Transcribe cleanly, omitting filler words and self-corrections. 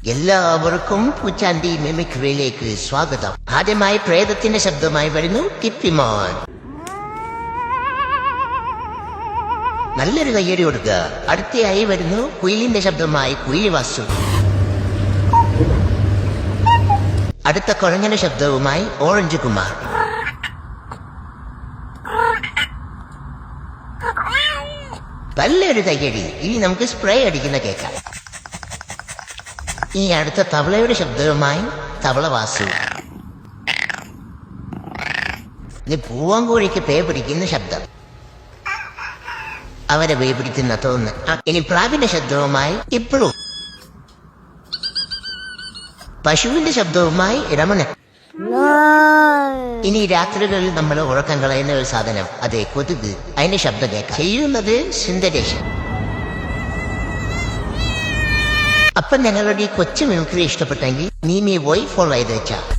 എല്ലാവർക്കും പൂച്ചാണ്ടി മിമിക്രിയിലേക്ക് സ്വാഗതം. ആദ്യമായി പ്രേതത്തിന്റെ ശബ്ദമായി വരുന്നു ടിപ്പിമോൻ. നല്ലൊരു കയ്യടി കൊടുക്കുക. അടുത്തയായി വരുന്നു കുയിലിന്റെ ശബ്ദമായി കുയിലി വാസു. അടുത്ത കുഴഞ്ഞന്റെ ശബ്ദവുമായി ഓറഞ്ച് കുമാർ. നല്ലൊരു കയ്യടി. ഇനി നമുക്ക് സ്പ്രേ അടിക്കുന്ന കേൾക്കാം. ഈ അടുത്ത തവളയുടെ ശബ്ദവുമായി തവള വാസു. ഇത് പൂവാങ്കോഴിക്ക് പേ പിടിക്കുന്ന ശബ്ദം. അവരെ പേ പിടിക്കുന്ന തോന്നുന്നു. ഇനി പ്രാവിന്റെ ശബ്ദവുമായി ഇപ്പോഴും. പശുവിന്റെ ശബ്ദവുമായി രമണൻ. ഇനി രാത്രികളിൽ നമ്മൾ ഉറക്കം കളയുന്ന ഒരു സാധനം, അതെ കൊതുക്. അതിന്റെ ശബ്ദം കേൾക്കാം. ചെയ്യുന്നത് സുന്ദരേശൻ. അപ്പം ഞങ്ങളുടെ ഈ കൊച്ചു മിമിക്രി ഇഷ്ടപ്പെട്ടെങ്കിൽ നീ ഫോളോ ചെയ്ത് വെച്ചാ